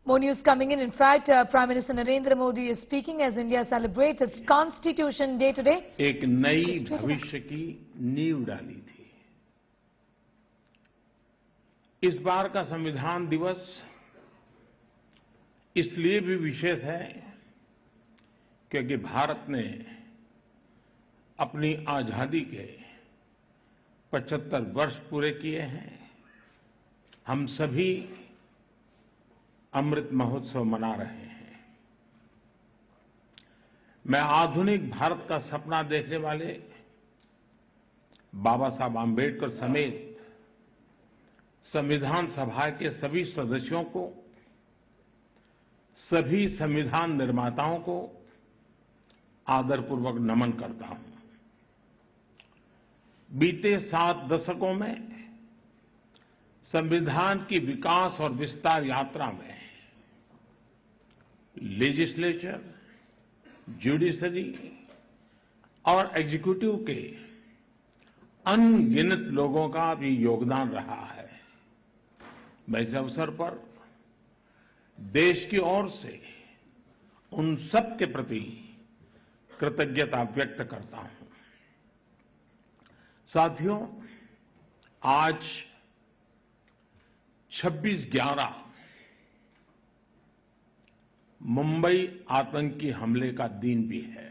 More news coming in. In fact, Prime Minister Narendra Modi is speaking as India celebrates its Constitution Day today. एक नई भविष्य की नींव डाली थी। इस बार का संविधान दिवस इसलिए भी विशेष है क्योंकि भारत ने अपनी आजादी के 75 वर्ष पूरे किए हैं। हम सभी अमृत महोत्सव मना रहे हैं। मैं आधुनिक भारत का सपना देखने वाले बाबा साहब आम्बेडकर समेत संविधान सभा के सभी सदस्यों को, सभी संविधान निर्माताओं को आदरपूर्वक नमन करता हूं। बीते 7 दशकों में संविधान की विकास और विस्तार यात्रा में लेजिस्लेचर, जुडिशरी और एग्जीक्यूटिव के अनगिनत लोगों का भी योगदान रहा है। मैं इस अवसर पर देश की ओर से उन सब के प्रति कृतज्ञता व्यक्त करता हूं। साथियों, आज 26/11 मुंबई आतंकी हमले का दिन भी है।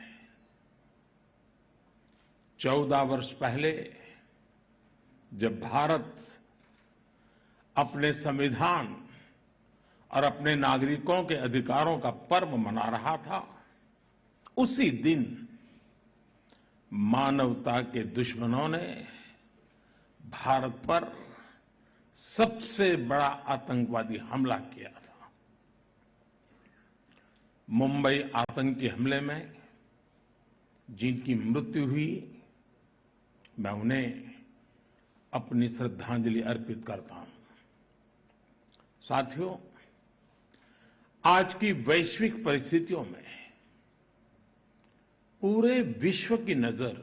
14 वर्ष पहले जब भारत अपने संविधान और अपने नागरिकों के अधिकारों का पर्व मना रहा था, उसी दिन मानवता के दुश्मनों ने भारत पर सबसे बड़ा आतंकवादी हमला किया था। मुंबई आतंकी हमले में जिनकी मृत्यु हुई, मैं उन्हें अपनी श्रद्धांजलि अर्पित करता हूं। साथियों, आज की वैश्विक परिस्थितियों में पूरे विश्व की नजर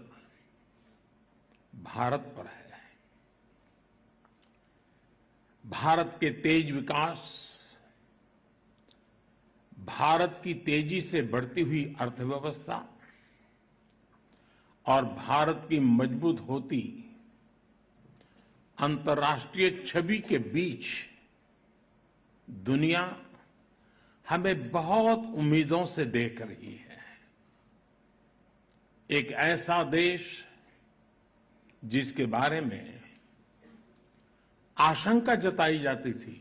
भारत पर है। भारत के तेज विकास, भारत की तेजी से बढ़ती हुई अर्थव्यवस्था और भारत की मजबूत होती अंतर्राष्ट्रीय छवि के बीच दुनिया हमें बहुत उम्मीदों से देख रही है। एक ऐसा देश जिसके बारे में आशंका जताई जाती थी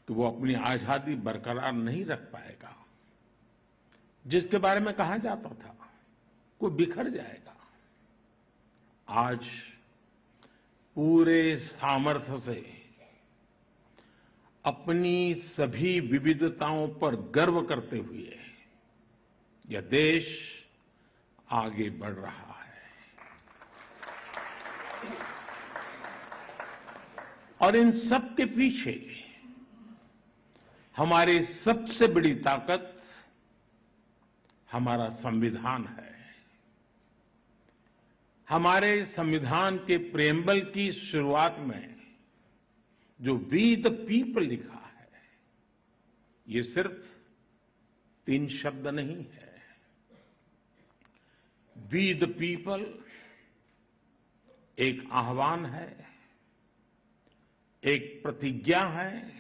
कि वो अपनी आजादी बरकरार नहीं रख पाएगा, जिसके बारे में कहा जाता था वो बिखर जाएगा, आज पूरे सामर्थ्य से अपनी सभी विविधताओं पर गर्व करते हुए यह देश आगे बढ़ रहा है। और इन सब के पीछे हमारी सबसे बड़ी ताकत हमारा संविधान है। हमारे संविधान के प्रेम्बल की शुरुआत में जो वी द पीपल लिखा है, ये सिर्फ 3 शब्द नहीं है। वी द पीपल एक आह्वान है, एक प्रतिज्ञा है,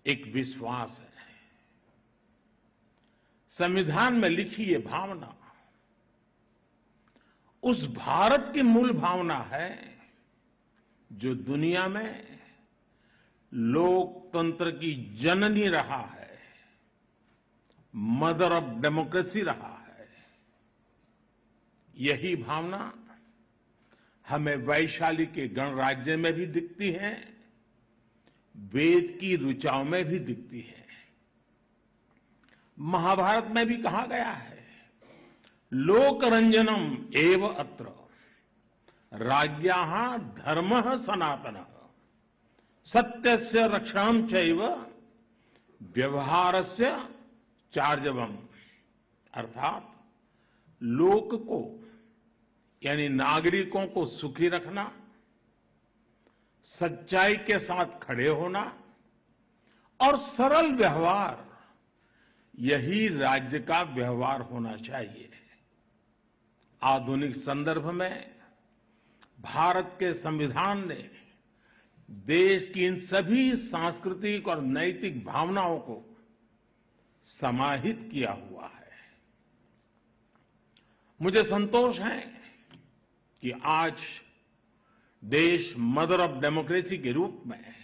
एक विश्वास है। संविधान में लिखी ये भावना उस भारत की मूल भावना है जो दुनिया में लोकतंत्र की जननी रहा है, मदर ऑफ डेमोक्रेसी रहा है। यही भावना हमें वैशाली के गणराज्य में भी दिखती है, वेद की ऋचाओं में भी दिखती है। महाभारत में भी कहा गया है, लोकरंजनम एव अत्र राज्ञाः धर्मः सनातनः सत्यस्य रक्षणं चैव व्यवहारस्य चार्जवम्। अर्थात लोक को यानी नागरिकों को सुखी रखना, सच्चाई के साथ खड़े होना और सरल व्यवहार, यही राज्य का व्यवहार होना चाहिए। आधुनिक संदर्भ में भारत के संविधान ने देश की इन सभी सांस्कृतिक और नैतिक भावनाओं को समाहित किया हुआ है। मुझे संतोष है कि आज देश मदर ऑफ डेमोक्रेसी के रूप में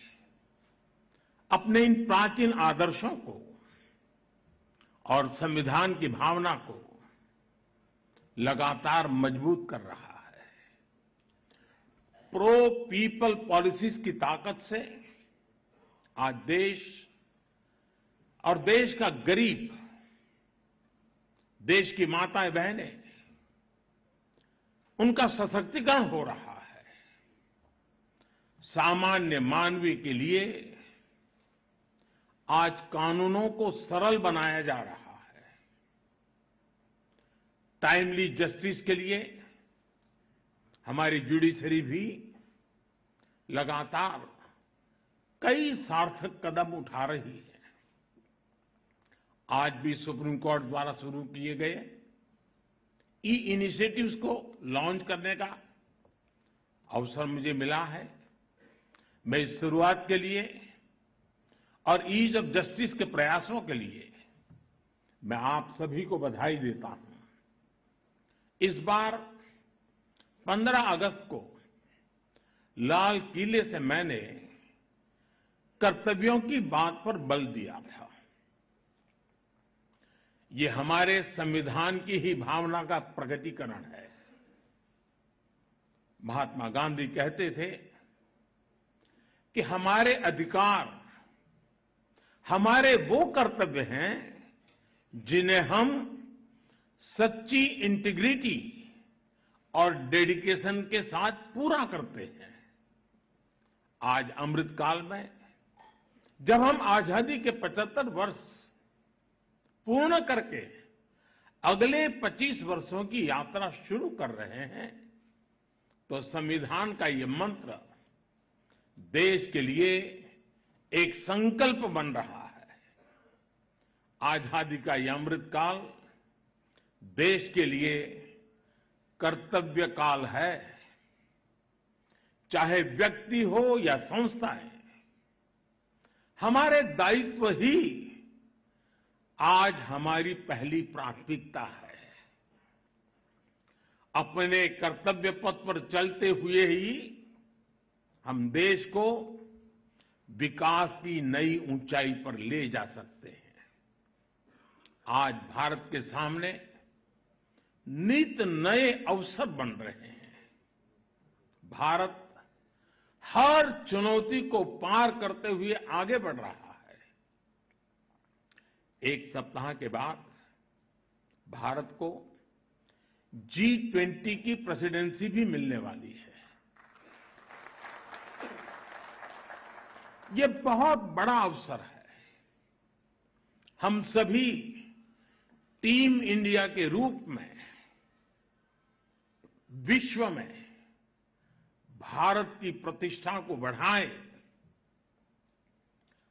अपने इन प्राचीन आदर्शों को और संविधान की भावना को लगातार मजबूत कर रहा है। प्रो पीपल पॉलिसीज की ताकत से आज देश और देश का गरीब, देश की माताएं बहनें, उनका सशक्तिकरण हो रहा है। सामान्य मानवीय के लिए आज कानूनों को सरल बनाया जा रहा है। टाइमली जस्टिस के लिए हमारी जुडिशरी भी लगातार कई सार्थक कदम उठा रही है। आज भी सुप्रीम कोर्ट द्वारा शुरू किए गए ई इनिशिएटिव्स को लॉन्च करने का अवसर मुझे मिला है। मैं इस शुरुआत के लिए और ईज ऑफ जस्टिस के प्रयासों के लिए मैं आप सभी को बधाई देता हूं। इस बार 15 अगस्त को लाल किले से मैंने कर्तव्यों की बात पर बल दिया था। ये हमारे संविधान की ही भावना का प्रकटीकरण है। महात्मा गांधी कहते थे कि हमारे अधिकार हमारे वो कर्तव्य हैं जिन्हें हम सच्ची इंटीग्रिटी और डेडिकेशन के साथ पूरा करते हैं। आज अमृतकाल में जब हम आजादी के 75 वर्ष पूर्ण करके अगले 25 वर्षों की यात्रा शुरू कर रहे हैं, तो संविधान का ये मंत्र देश के लिए एक संकल्प बन रहा है। आजादी का यह अमृतकाल देश के लिए कर्तव्य काल है। चाहे व्यक्ति हो या संस्थाएं, हमारे दायित्व ही आज हमारी पहली प्राथमिकता है। अपने कर्तव्य पथ पर चलते हुए ही हम देश को विकास की नई ऊंचाई पर ले जा सकते हैं। आज भारत के सामने नित नए अवसर बन रहे हैं। भारत हर चुनौती को पार करते हुए आगे बढ़ रहा है। एक सप्ताह के बाद भारत को G20 की प्रेसिडेंसी भी मिलने वाली है। ये बहुत बड़ा अवसर है। हम सभी टीम इंडिया के रूप में विश्व में भारत की प्रतिष्ठा को बढ़ाएं,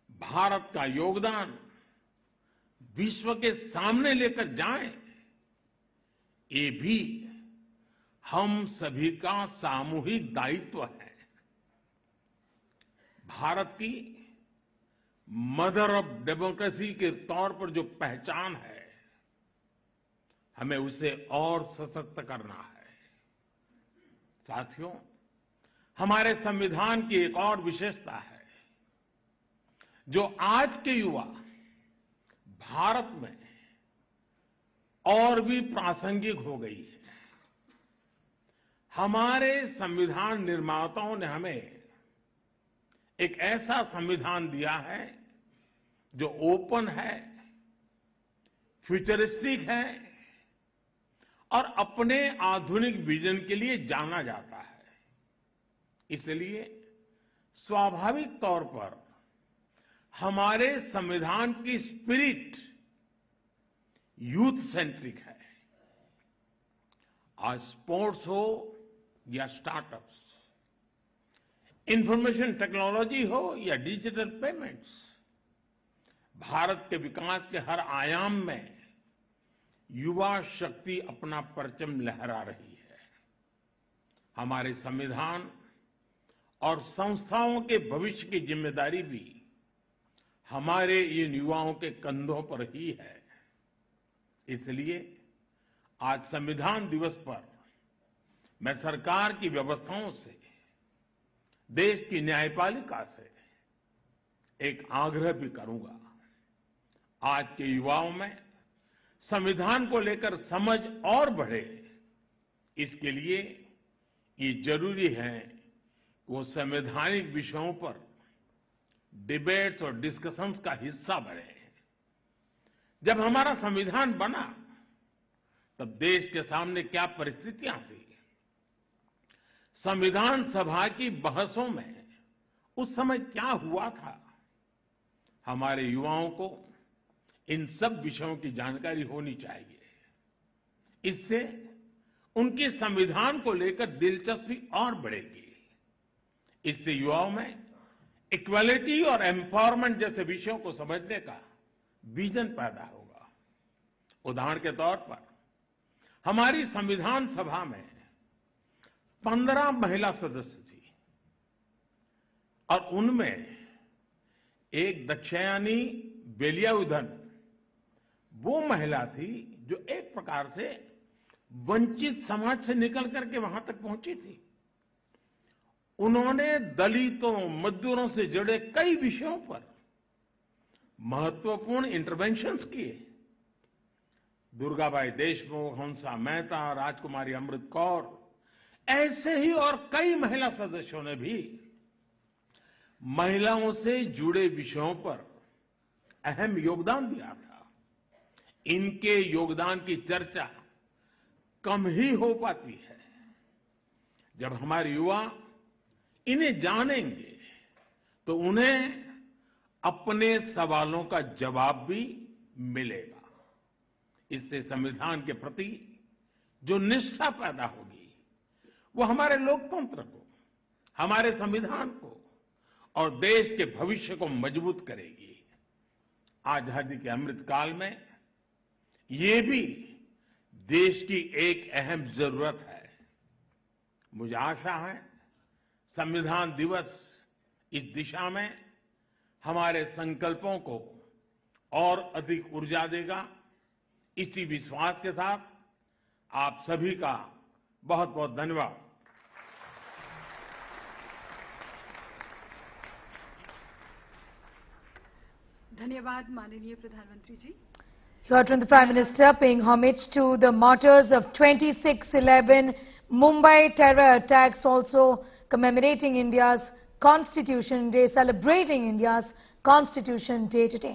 भारत का योगदान विश्व के सामने लेकर जाएं, ये भी हम सभी का सामूहिक दायित्व है। भारत की मदर ऑफ डेमोक्रेसी के तौर पर जो पहचान है, हमें उसे और सशक्त करना है। साथियों, हमारे संविधान की एक और विशेषता है जो आज के युवा भारत में और भी प्रासंगिक हो गई है। हमारे संविधान निर्माताओं ने हमें एक ऐसा संविधान दिया है जो ओपन है, फ्यूचरिस्टिक है और अपने आधुनिक विजन के लिए जाना जाता है। इसलिए स्वाभाविक तौर पर हमारे संविधान की स्पिरिट यूथ सेंट्रिक है। आज स्पोर्ट्स हो या स्टार्टअप्स, इंफॉर्मेशन टेक्नोलॉजी हो या डिजिटल पेमेंट्स, भारत के विकास के हर आयाम में युवा शक्ति अपना परचम लहरा रही है। हमारे संविधान और संस्थाओं के भविष्य की जिम्मेदारी भी हमारे इन युवाओं के कंधों पर ही है। इसलिए आज संविधान दिवस पर मैं सरकार की व्यवस्थाओं से, देश की न्यायपालिका से एक आग्रह भी करूंगा। आज के युवाओं में संविधान को लेकर समझ और बढ़े, इसके लिए ये जरूरी है कि वो संवैधानिक विषयों पर डिबेट्स और डिस्कशंस का हिस्सा बने। जब हमारा संविधान बना तब देश के सामने क्या परिस्थितियां थी, संविधान सभा की बहसों में उस समय क्या हुआ था, हमारे युवाओं को इन सब विषयों की जानकारी होनी चाहिए। इससे उनकी संविधान को लेकर दिलचस्पी और बढ़ेगी। इससे युवाओं में इक्वालिटी और एम्पावरमेंट जैसे विषयों को समझने का विजन पैदा होगा। उदाहरण के तौर पर हमारी संविधान सभा में 15 महिला सदस्य थी और उनमें एक दक्षयानी वेलियाउधन वो महिला थी जो एक प्रकार से वंचित समाज से निकल करके वहां तक पहुंची थी। उन्होंने दलितों, मजदूरों से जुड़े कई विषयों पर महत्वपूर्ण इंटरवेंशंस किए। दुर्गाबाई देशमुख, हंसा मेहता, राजकुमारी अमृत कौर, ऐसे ही और कई महिला सदस्यों ने भी महिलाओं से जुड़े विषयों पर अहम योगदान दिया था। इनके योगदान की चर्चा कम ही हो पाती है। जब हमारे युवा इन्हें जानेंगे तो उन्हें अपने सवालों का जवाब भी मिलेगा। इससे संविधान के प्रति जो निष्ठा पैदा होगी वो हमारे लोकतंत्र को, हमारे संविधान को और देश के भविष्य को मजबूत करेगी। आजादी के अमृत काल में ये भी देश की एक अहम जरूरत है। मुझे आशा है संविधान दिवस इस दिशा में हमारे संकल्पों को और अधिक ऊर्जा देगा। इसी विश्वास के साथ आप सभी का बहुत बहुत धन्यवाद। धन्यवाद माननीय प्रधानमंत्री जी। You heard from the Prime Minister paying homage to the martyrs of 26/11 Mumbai terror attacks, also commemorating India's Constitution Day, celebrating India's Constitution Day today.